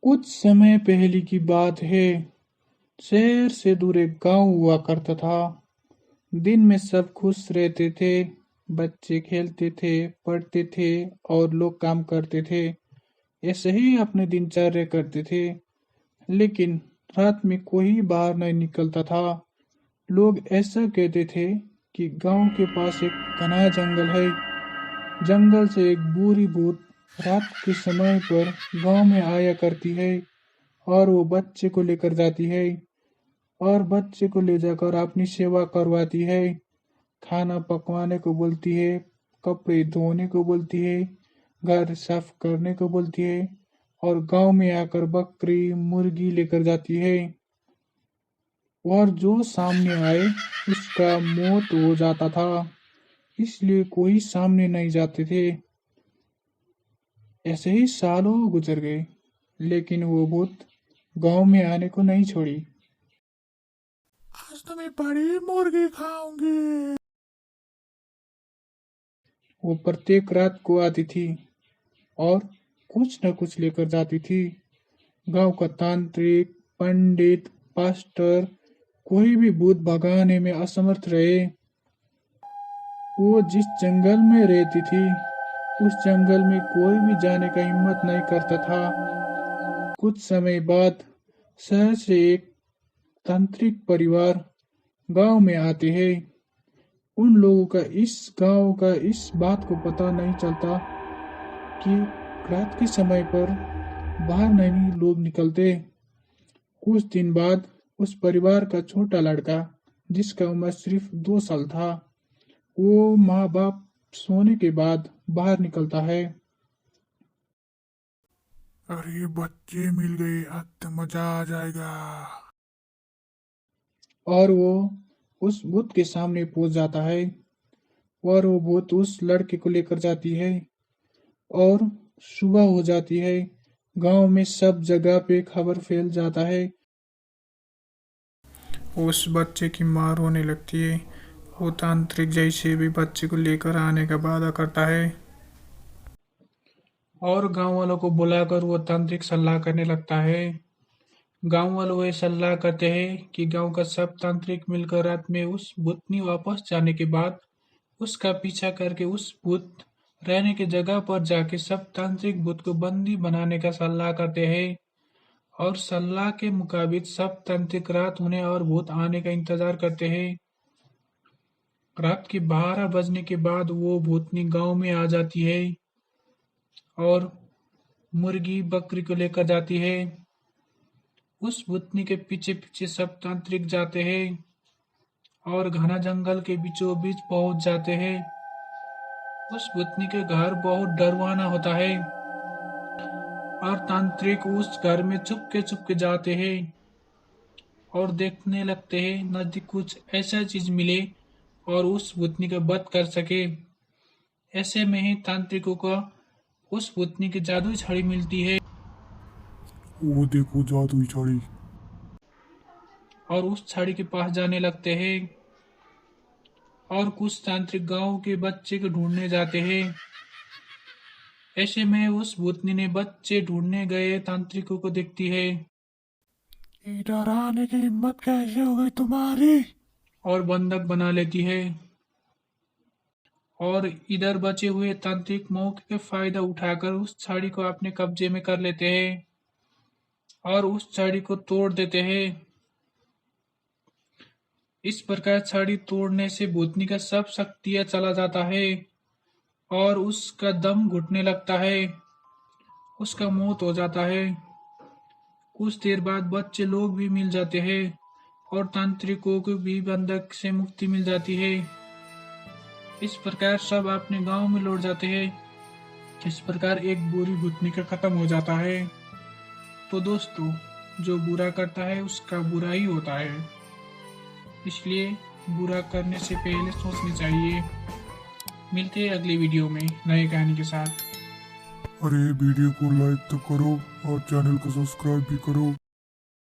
कुछ समय पहले की बात है। शहर से दूर एक गांव हुआ करता था। दिन में सब खुश रहते थे। बच्चे खेलते थे, पढ़ते थे और लोग काम करते थे। ऐसे ही अपने दिनचर्या करते थे। लेकिन रात में कोई बाहर नहीं निकलता था। लोग ऐसा कहते थे कि गांव के पास एक घना जंगल है। जंगल से एक बुरी भूत रात के समय पर गांव में आया करती है और वो बच्चे को लेकर जाती है और बच्चे को ले जाकर अपनी सेवा करवाती है। खाना पकवाने को बोलती है, कपड़े धोने को बोलती है, घर साफ करने को बोलती है और गांव में आकर बकरी मुर्गी लेकर जाती है। और जो सामने आए उसका मौत हो जाता था। इसलिए कोई सामने नहीं जाते थे। ऐसे ही सालों गुजर गए, लेकिन वो भूत गांव में आने को नहीं छोड़ी। आज तो मैं बड़ी मुर्गी खाऊंगी। वो प्रत्येक रात को आती थी और कुछ न कुछ लेकर जाती थी। गांव का तांत्रिक, पंडित, पास्टर कोई भी भूत भगाने में असमर्थ रहे। वो जिस जंगल में रहती थी उस जंगल में कोई भी जाने का हिम्मत नहीं करता था। कुछ समय बाद शहर से एक तांत्रिक परिवार गांव में आते हैं। उन लोगों का इस गांव का इस बात को पता नहीं चलता कि रात के समय पर बाहर नहीं लोग निकलते। कुछ दिन बाद उस परिवार का छोटा लड़का, जिसका उम्र सिर्फ 2 साल था, वो माँ बाप सोने के बाद बाहर निकलता है। अरे बच्चे मिल गए, आज तो मजा आ जाएगा। और वो उस भूत के सामने पहुंच जाता है और वो भूत उस लड़के को लेकर जाती है और सुबह हो जाती है। गांव में सब जगह पे खबर फैल जाता है। उस बच्चे की मां रोने लगती है। वो तांत्रिक जैसे भी बच्चे को लेकर आने का वादा करता है। और गांव वालों को बुलाकर वो तांत्रिक सलाह करने लगता है। गांव वालों ये सलाह करते हैं कि गांव का सब तांत्रिक मिलकर रात में उस भूतनी वापस जाने के बाद उसका पीछा करके उस भूत रहने की जगह पर जाके सब तांत्रिक भूत को बंदी बनाने का सलाह करते हैं। और सलाह के मुताबिक सब तांत्रिक रात होने और भूत आने का इंतजार करते हैं। रात के 12 बजने के बाद वो भूतनी गांव में आ जाती है और मुर्गी बकरी को लेकर जाती है। उस भूतनी के पीछे पीछे सब तांत्रिक जाते हैं और घना जंगल के बीचों बीच पहुंच जाते हैं। उस भूतनी के घर बहुत डरवाना होता है और तांत्रिक उस घर में चुपके जाते हैं और देखने लगते हैं नजदीक कुछ ऐसा चीज मिले और उस भूतनी का वध कर सके। ऐसे में ही तांत्रिकों को उस भूतनी की जादुई छड़ी मिलती है वो देखो जादुई छड़ी। और उस छड़ी के पास जाने लगते हैं और कुछ तांत्रिक गांव के बच्चे को ढूंढने जाते हैं। ऐसे में उस भूतनी ने बच्चे ढूंढने गए तांत्रिकों को देखती है इधर आने की हिम्मत कैसे हो गई तुम्हारी? और बंधक बना लेती है। और इधर बचे हुए तांत्रिक मौके का फायदा उठाकर उस छड़ी को अपने कब्जे में कर लेते हैं और उस छड़ी को तोड़ देते हैं। इस प्रकार छड़ी तोड़ने से भूतनी का सब शक्तियां चला जाता है और उसका दम घुटने लगता है। उसका मौत हो जाता है। कुछ देर बाद बच्चे लोग भी मिल जाते हैं और तांत्रिकों को भी बंधक से मुक्ति मिल जाती है। इस प्रकार सब अपने गांव में लौट जाते हैं। इस प्रकार एक बुरी भूतनी का खत्म हो जाता है। तो दोस्तों, जो बुरा करता है उसका बुरा ही होता है। इसलिए बुरा करने से पहले सोचनी चाहिए। मिलते हैं अगली वीडियो में नई कहानी के साथ। अरे वीडियो को लाइक तो करो और चैनल को सब्सक्राइब भी करो।